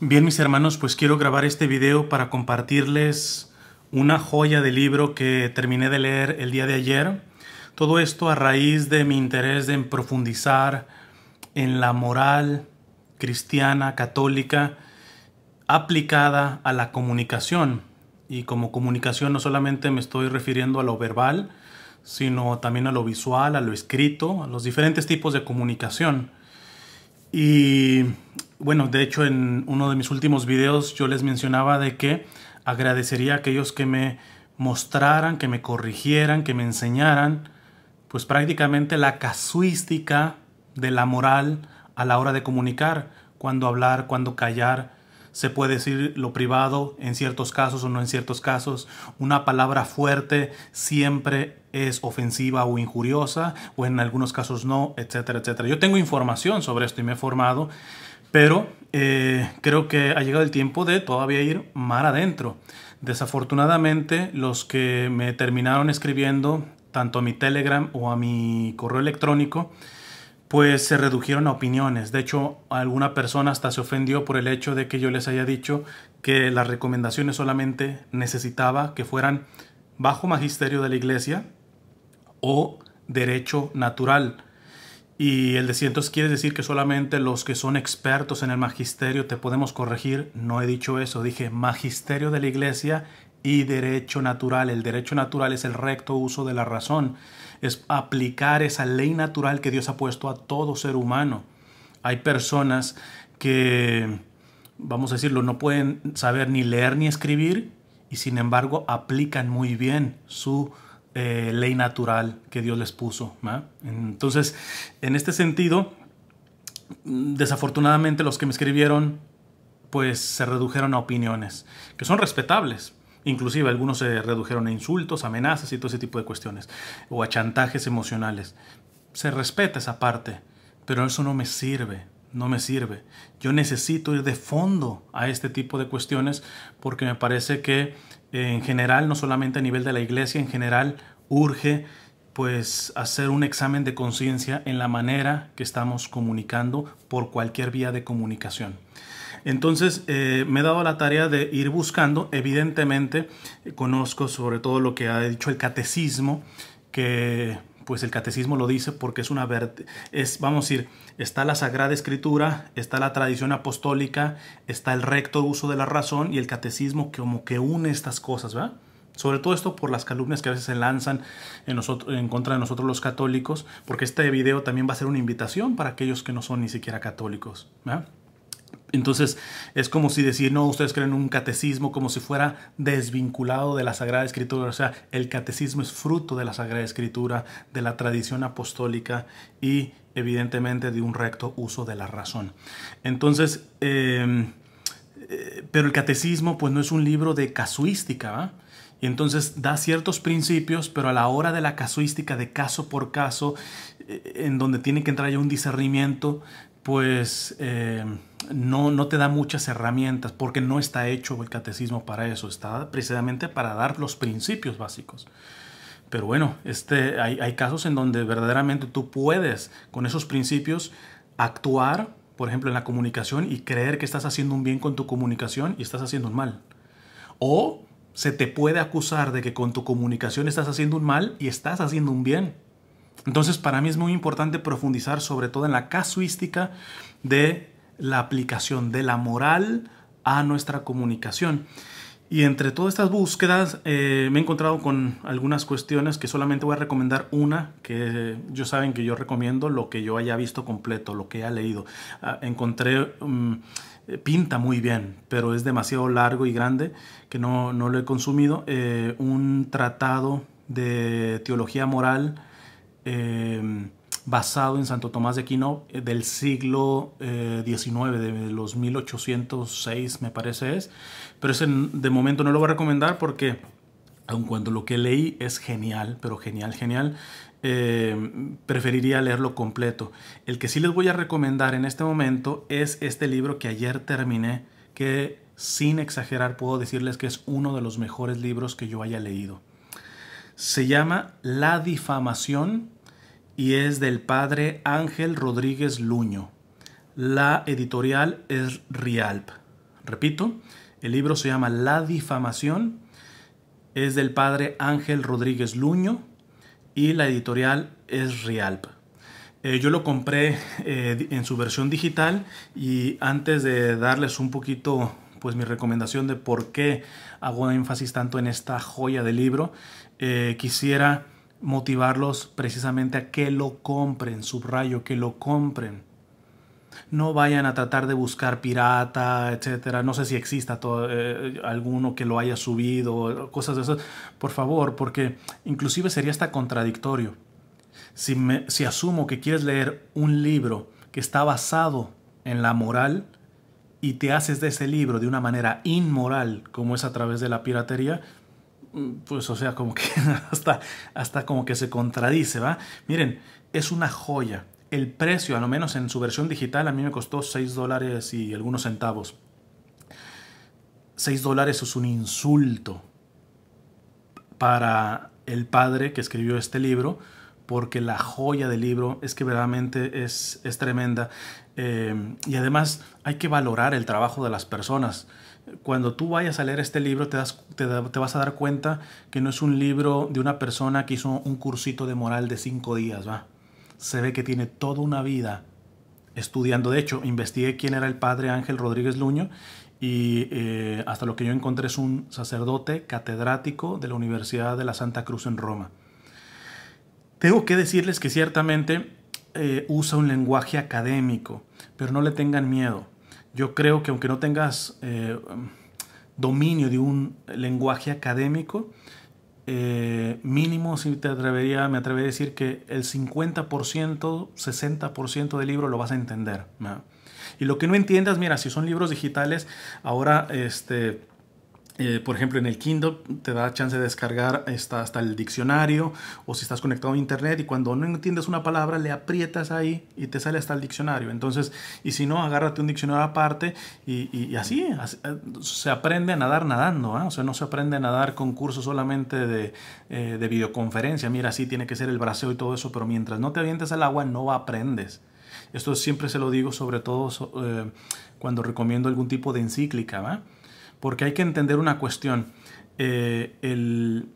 Bien, mis hermanos, pues quiero grabar este video para compartirles una joya de libro que terminé de leer el día de ayer. Todo esto a raíz de mi interés en profundizar en la moral cristiana, católica, aplicada a la comunicación. Y como comunicación no solamente me estoy refiriendo a lo verbal, sino también a lo visual, a lo escrito, a los diferentes tipos de comunicación. Y bueno, de hecho en uno de mis últimos videos yo les mencionaba de que agradecería a aquellos que me mostraran, que me corrigieran, que me enseñaran pues prácticamente la casuística de la moral a la hora de comunicar, cuándo hablar, cuándo callar. Se puede decir lo privado en ciertos casos o no en ciertos casos. Una palabra fuerte siempre es ofensiva o injuriosa, o en algunos casos no, etcétera, etcétera. Yo tengo información sobre esto y me he formado, pero creo que ha llegado el tiempo de todavía ir más adentro. Desafortunadamente, los que me terminaron escribiendo, tanto a mi Telegram o a mi correo electrónico, pues se redujeron a opiniones. De hecho, alguna persona hasta se ofendió por el hecho de que yo les haya dicho que las recomendaciones solamente necesitaba que fueran bajo magisterio de la iglesia o derecho natural. Y el decir, entonces quiere decir que solamente los que son expertos en el magisterio te podemos corregir. No he dicho eso, dije magisterio de la iglesia y derecho natural. El derecho natural es el recto uso de la razón, es aplicar esa ley natural que Dios ha puesto a todo ser humano. Hay personas que, vamos a decirlo, no pueden saber ni leer ni escribir y sin embargo aplican muy bien su ley natural que Dios les puso, ¿va? Entonces, en este sentido, desafortunadamente los que me escribieron pues se redujeron a opiniones que son respetables. Inclusive algunos se redujeron a insultos, amenazas y todo ese tipo de cuestiones, o a chantajes emocionales. Se respeta esa parte, pero eso no me sirve, no me sirve. Yo necesito ir de fondo a este tipo de cuestiones porque me parece que en general, no solamente a nivel de la iglesia, en general urge pues hacer un examen de conciencia en la manera que estamos comunicando por cualquier vía de comunicación. Entonces me he dado la tarea de ir buscando. Evidentemente conozco sobre todo lo que ha dicho el catecismo, que pues el catecismo lo dice porque es una vamos a decir, está la Sagrada Escritura, está la tradición apostólica, está el recto uso de la razón y el catecismo como que une estas cosas, ¿verdad? Sobre todo esto por las calumnias que a veces se lanzan en contra de nosotros los católicos, porque este video también va a ser una invitación para aquellos que no son ni siquiera católicos, ¿verdad? Entonces es como si decir, no, ustedes creen un catecismo como si fuera desvinculado de la Sagrada Escritura. O sea, el catecismo es fruto de la Sagrada Escritura, de la tradición apostólica y evidentemente de un recto uso de la razón. Entonces, pero el catecismo pues no es un libro de casuística, ¿va? Y entonces da ciertos principios, pero a la hora de la casuística, de caso por caso, en donde tiene que entrar ya un discernimiento, pues no te da muchas herramientas porque no está hecho el catecismo para eso, está precisamente para dar los principios básicos. Pero bueno, hay casos en donde verdaderamente tú puedes con esos principios actuar, por ejemplo en la comunicación, y creer que estás haciendo un bien con tu comunicación y estás haciendo un mal. O se te puede acusar de que con tu comunicación estás haciendo un mal y estás haciendo un bien. Entonces, para mí es muy importante profundizar sobre todo en la casuística de la aplicación de la moral a nuestra comunicación. Y entre todas estas búsquedas me he encontrado con algunas cuestiones que solamente voy a recomendar una, que yo saben que yo recomiendo lo que yo haya visto completo, lo que haya leído. Encontré, pinta muy bien, pero es demasiado largo y grande que no lo he consumido. Un tratado de teología moral basado en Santo Tomás de Aquino del siglo XIX, de los 1806 me parece es, pero ese de momento no lo voy a recomendar porque aun cuando lo que leí es genial, pero genial, genial, preferiría leerlo completo. El que sí les voy a recomendar en este momento es este libro que ayer terminé, que sin exagerar puedo decirles que es uno de los mejores libros que yo haya leído. Se llama La difamación y es del padre Ángel Rodríguez Luño. La editorial es Rialp. Repito, el libro se llama La difamación, es del padre Ángel Rodríguez Luño y la editorial es Rialp. Yo lo compré en su versión digital, y antes de darles un poquito pues mi recomendación de por qué hago énfasis tanto en esta joya de libro, quisiera motivarlos precisamente a que lo compren, subrayo, que lo compren. No vayan a tratar de buscar pirata, etcétera. No sé si exista alguno que lo haya subido, cosas de esas. Por favor, porque inclusive sería hasta contradictorio. Si asumo que quieres leer un libro que está basado en la moral y te haces de ese libro de una manera inmoral, como es a través de la piratería, pues o sea, como que hasta como que se contradice, ¿va? Miren, es una joya. El precio, a lo menos en su versión digital, a mí me costó $6 y algunos centavos. $6 es un insulto para el padre que escribió este libro, porque la joya del libro es que verdaderamente es tremenda. Y además hay que valorar el trabajo de las personas. Cuando tú vayas a leer este libro te vas a dar cuenta que no es un libro de una persona que hizo un cursito de moral de 5 días, ¿va? Se ve que tiene toda una vida estudiando. De hecho, investigué quién era el padre Ángel Rodríguez Luño y hasta lo que yo encontré es un sacerdote catedrático de la Universidad de la Santa Cruz en Roma. Tengo que decirles que ciertamente usa un lenguaje académico, pero no le tengan miedo. Yo creo que aunque no tengas dominio de un lenguaje académico, mínimo me atrevería a decir que el 50%, 60% del libro lo vas a entender, ¿no? Y lo que no entiendas, mira, si son libros digitales, ahora por ejemplo, en el Kindle te da chance de descargar hasta el diccionario, o si estás conectado a internet y cuando no entiendes una palabra le aprietas ahí y te sale hasta el diccionario. Entonces, y si no, agárrate un diccionario aparte y así se aprende a nadar nadando, ¿eh? O sea, no se aprende a nadar con cursos solamente de videoconferencia. Mira, sí tiene que ser el braceo y todo eso, pero mientras no te avientes al agua no aprendes. Esto siempre se lo digo, sobre todo cuando recomiendo algún tipo de encíclica, ¿va? Porque hay que entender una cuestión. El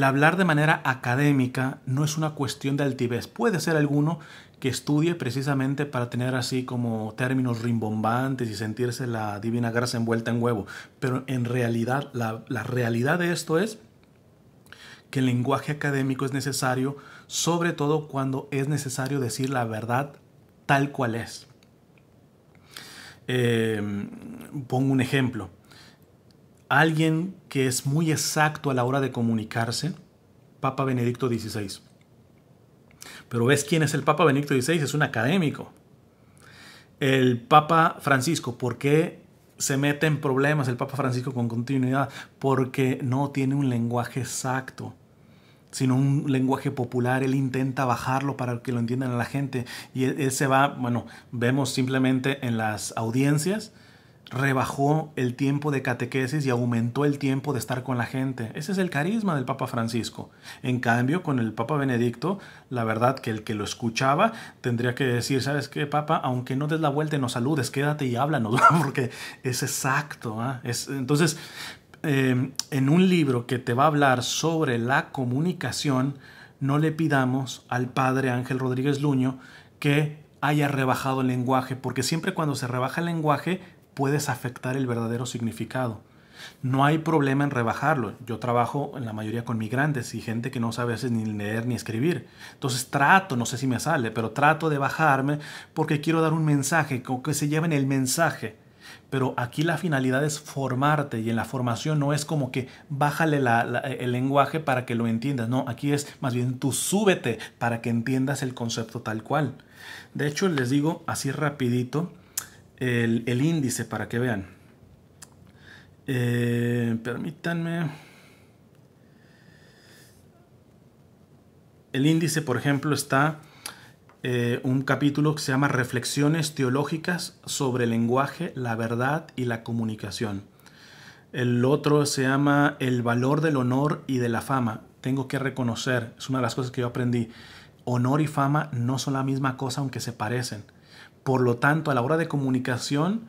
hablar de manera académica no es una cuestión de altivez. Puede ser alguno que estudie precisamente para tener así como términos rimbombantes y sentirse la divina grasa envuelta en huevo. Pero en realidad, la realidad de esto es que el lenguaje académico es necesario, sobre todo cuando es necesario decir la verdad tal cual es. Pongo un ejemplo. Alguien que es muy exacto a la hora de comunicarse, Papa Benedicto XVI. Pero ¿ves quién es el Papa Benedicto XVI? Es un académico. El Papa Francisco, ¿por qué se mete en problemas el Papa Francisco con continuidad? Porque no tiene un lenguaje exacto, sino un lenguaje popular. Él intenta bajarlo para que lo entiendan a la gente. Y él se va, bueno, vemos simplemente en las audiencias, rebajó el tiempo de catequesis y aumentó el tiempo de estar con la gente. Ese es el carisma del Papa Francisco. En cambio, con el Papa Benedicto, la verdad que el que lo escuchaba tendría que decir, ¿sabes qué, Papa? Aunque no des la vuelta y nos saludes, quédate y háblanos, porque es exacto, ¿eh? Entonces, en un libro que te va a hablar sobre la comunicación, no le pidamos al padre Ángel Rodríguez Luño que haya rebajado el lenguaje, porque siempre cuando se rebaja el lenguaje puedes afectar el verdadero significado. No hay problema en rebajarlo. Yo trabajo en la mayoría con migrantes y gente que no sabe a veces ni leer ni escribir. Entonces trato, no sé si me sale, pero trato de bajarme porque quiero dar un mensaje, que se lleven el mensaje. Pero aquí la finalidad es formarte, y en la formación no es como que bájale el lenguaje para que lo entiendas. No, aquí es más bien tú súbete para que entiendas el concepto tal cual. De hecho, les digo así rapidito el índice para que vean. Permítanme. El índice, por ejemplo, está un capítulo que se llama Reflexiones teológicas sobre el lenguaje, la verdad y la comunicación. El otro se llama El valor del honor y de la fama. Tengo que reconocer, es una de las cosas que yo aprendí, honor y fama no son la misma cosa aunque se parecen. Por lo tanto, a la hora de comunicación,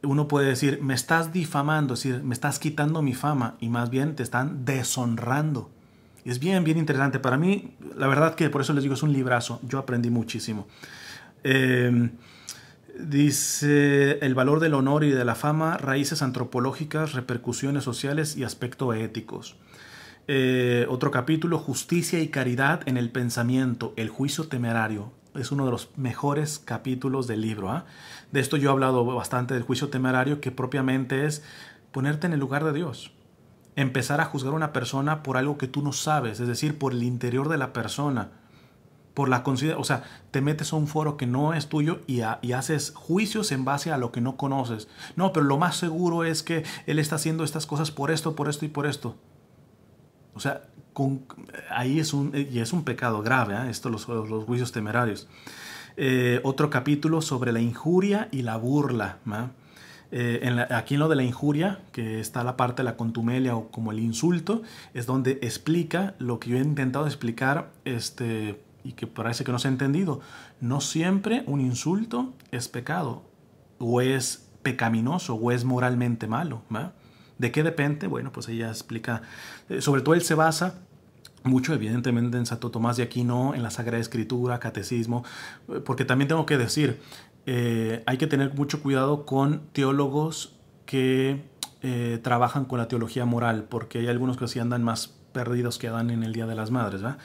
uno puede decir, me estás difamando, es decir, me estás quitando mi fama, y más bien te están deshonrando. Es bien, bien interesante. Para mí, la verdad que por eso les digo, es un librazo. Yo aprendí muchísimo. Dice, el valor del honor y de la fama, raíces antropológicas, repercusiones sociales y aspectos éticos. Otro capítulo, justicia y caridad en el pensamiento, el juicio temerario. Es uno de los mejores capítulos del libro. ¿Eh? De esto yo he hablado bastante, del juicio temerario, que propiamente es ponerte en el lugar de Dios. Empezar a juzgar a una persona por algo que tú no sabes, es decir, por el interior de la persona. Por la o sea, te metes a un foro que no es tuyo y haces juicios en base a lo que no conoces. No, pero lo más seguro es que él está haciendo estas cosas por esto y por esto. O sea, ahí es un pecado grave, ¿eh? Esto, los juicios temerarios. Otro capítulo sobre la injuria y la burla. Aquí en lo de la injuria, que está la parte de la contumelia o como el insulto, es donde explica lo que yo he intentado explicar y que parece que no se ha entendido. No siempre un insulto es pecado, o es pecaminoso, o es moralmente malo. ¿De qué depende? Bueno, pues ella explica. Sobre todo él se basa mucho, evidentemente, en Santo Tomás de Aquino, en la Sagrada Escritura, Catecismo, porque también tengo que decir, hay que tener mucho cuidado con teólogos que trabajan con la teología moral, porque hay algunos que sí andan más perdidos que Adán en el Día de las Madres, ¿verdad?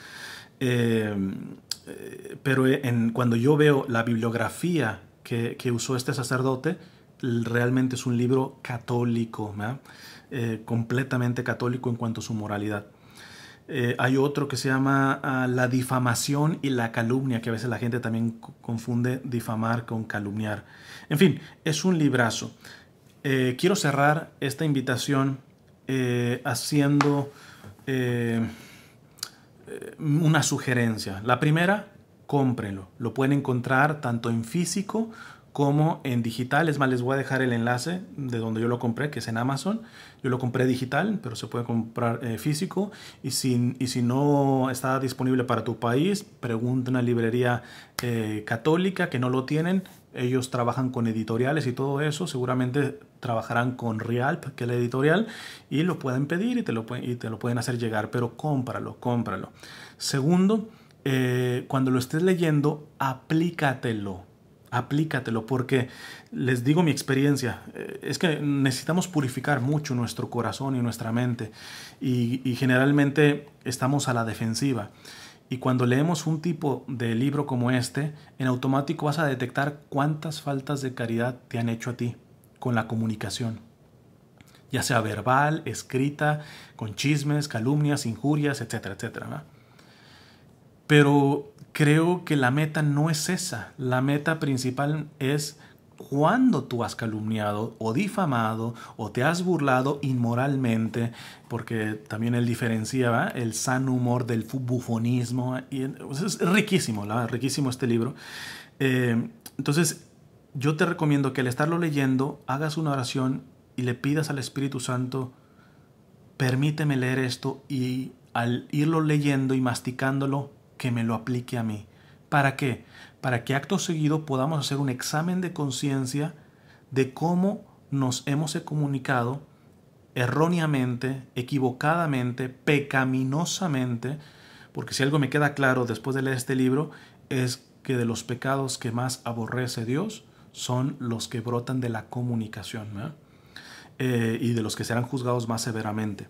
Pero cuando yo veo la bibliografía que usó este sacerdote, realmente es un libro católico, completamente católico en cuanto a su moralidad. Hay otro que se llama La difamación y la calumnia, que a veces la gente también confunde difamar con calumniar. En fin, es un librazo. Quiero cerrar esta invitación haciendo una sugerencia. La primera, cómprenlo. Lo pueden encontrar tanto en físico como en digital. Es más, les voy a dejar el enlace de donde yo lo compré, que es en Amazon. Yo lo compré digital, pero se puede comprar físico. Y si no está disponible para tu país, pregunta a una librería católica que no lo tienen. Ellos trabajan con editoriales y todo eso. Seguramente trabajarán con Rialp, que es la editorial, y lo pueden pedir y te lo pueden hacer llegar. Pero cómpralo. Segundo, cuando lo estés leyendo, aplícatelo, porque les digo mi experiencia, es que necesitamos purificar mucho nuestro corazón y nuestra mente, y generalmente estamos a la defensiva. Y cuando leemos un tipo de libro como este, en automático vas a detectar cuántas faltas de caridad te han hecho a ti con la comunicación, ya sea verbal, escrita, con chismes, calumnias, injurias, etcétera, etcétera, ¿verdad? Pero creo que la meta no es esa. La meta principal es cuando tú has calumniado o difamado o te has burlado inmoralmente, porque también él diferencia, ¿verdad?, el sano humor del bufonismo. Y es riquísimo, riquísimo este libro. Entonces, yo te recomiendo que al estarlo leyendo, hagas una oración y le pidas al Espíritu Santo, permíteme leer esto, y al irlo leyendo y masticándolo, que me lo aplique a mí. ¿Para qué? Para que acto seguido podamos hacer un examen de conciencia de cómo nos hemos comunicado erróneamente, equivocadamente, pecaminosamente, porque si algo me queda claro después de leer este libro es que de los pecados que más aborrece Dios son los que brotan de la comunicación, y de los que serán juzgados más severamente.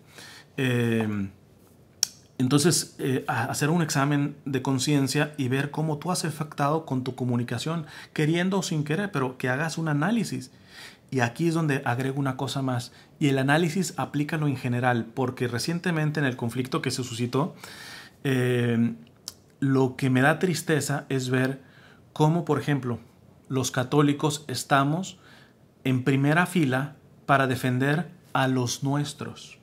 Entonces, hacer un examen de conciencia y ver cómo tú has afectado con tu comunicación, queriendo o sin querer, pero que hagas un análisis. Y aquí es donde agrego una cosa más. Y el análisis aplícalo en general, porque recientemente en el conflicto que se suscitó, lo que me da tristeza es ver cómo, por ejemplo, los católicos estamos en primera fila para defender a los nuestros.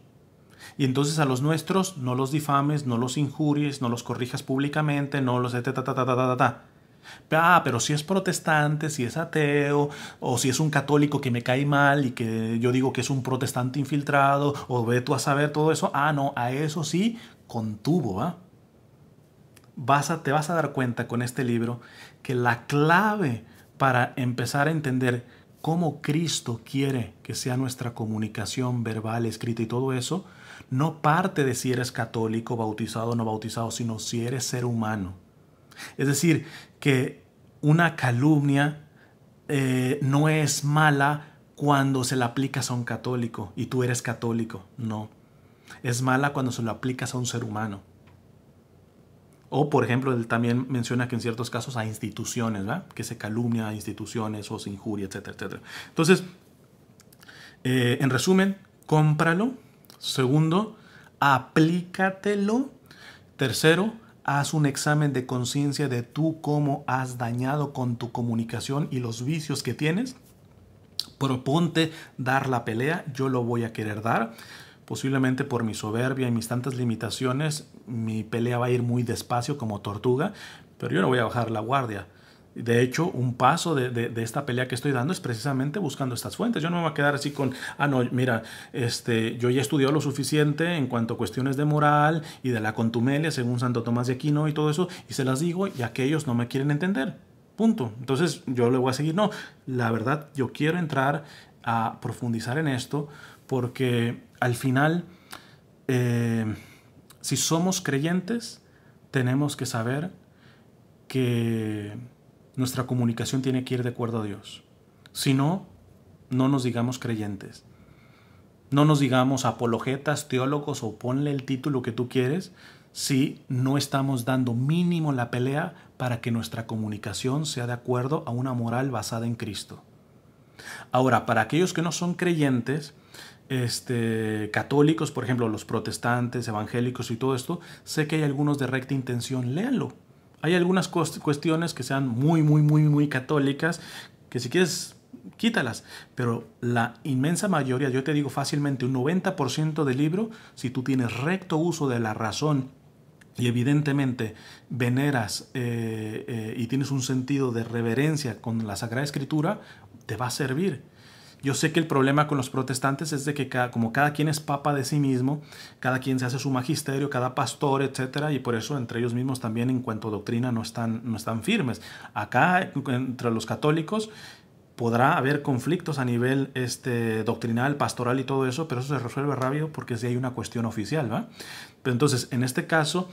Y entonces a los nuestros no los difames, no los injuries, no los corrijas públicamente, no los pero si es protestante, si es ateo, o si es un católico que me cae mal y que yo digo que es un protestante infiltrado, o ve tú a saber todo eso, no, a eso sí, contuvo, te vas a dar cuenta con este libro que la clave para empezar a entender cómo Cristo quiere que sea nuestra comunicación verbal, escrita y todo eso, no parte de si eres católico, bautizado o no bautizado, sino si eres ser humano. Es decir, que una calumnia no es mala cuando se la aplicas a un católico y tú eres católico. No. Es mala cuando se lo aplicas a un ser humano. O, por ejemplo, él también menciona que en ciertos casos a instituciones, ¿verdad? Que se calumnia a instituciones o se injuria, etcétera, etcétera. Entonces, en resumen, cómpralo. Segundo, aplícatelo. Tercero, haz un examen de conciencia de tú cómo has dañado con tu comunicación y los vicios que tienes. Proponte dar la pelea. Yo lo voy a querer dar. Posiblemente por mi soberbia y mis tantas limitaciones, mi pelea va a ir muy despacio como tortuga, pero yo no voy a bajar la guardia. De hecho, un paso de esta pelea que estoy dando es precisamente buscando estas fuentes. Yo no me voy a quedar así con, no, mira, yo ya he estudiado lo suficiente en cuanto a cuestiones de moral y de la contumelia, según Santo Tomás de Aquino y todo eso, y se las digo y aquellos no me quieren entender. Punto. Entonces yo le voy a seguir. No, la verdad, yo quiero entrar a profundizar en esto porque al final, si somos creyentes, tenemos que saber que nuestra comunicación tiene que ir de acuerdo a Dios. Si no, no nos digamos creyentes. No nos digamos apologetas, teólogos o ponle el título que tú quieres si no estamos dando mínimo la pelea para que nuestra comunicación sea de acuerdo a una moral basada en Cristo. Ahora, para aquellos que no son creyentes, católicos, por ejemplo, los protestantes, evangélicos y todo esto, sé que hay algunos de recta intención, léanlo. Hay algunas cuestiones que sean muy católicas, que si quieres, quítalas. Pero la inmensa mayoría, yo te digo fácilmente un 90% del libro, si tú tienes recto uso de la razón y evidentemente veneras y tienes un sentido de reverencia con la Sagrada Escritura, te va a servir. Yo sé que el problema con los protestantes es de que como cada quien es papa de sí mismo, cada quien se hace su magisterio, cada pastor, etcétera, y por eso entre ellos mismos también en cuanto a doctrina no están firmes. Acá entre los católicos podrá haber conflictos a nivel doctrinal, pastoral y todo eso, pero eso se resuelve rápido porque sí hay una cuestión oficial, ¿va? Pero entonces, en este caso,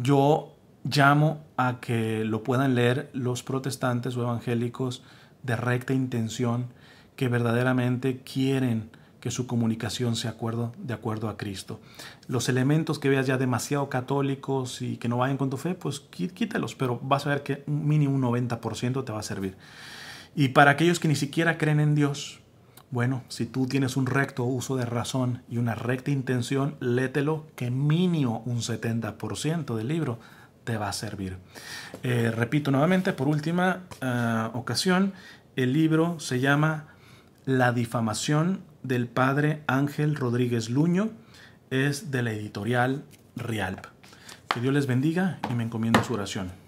yo llamo a que lo puedan leer los protestantes o evangélicos de recta intención que verdaderamente quieren que su comunicación sea de acuerdo a Cristo. Los elementos que veas ya demasiado católicos y que no vayan con tu fe, pues quítalos, pero vas a ver que mínimo un 90% te va a servir. Y para aquellos que ni siquiera creen en Dios, bueno, si tú tienes un recto uso de razón y una recta intención, léetelo, que mínimo un 70% del libro te va a servir. Repito nuevamente, por última ocasión, el libro se llama La difamación del padre Ángel Rodríguez Luño, es de la editorial Rialp. Que Dios les bendiga y me encomiendo su oración.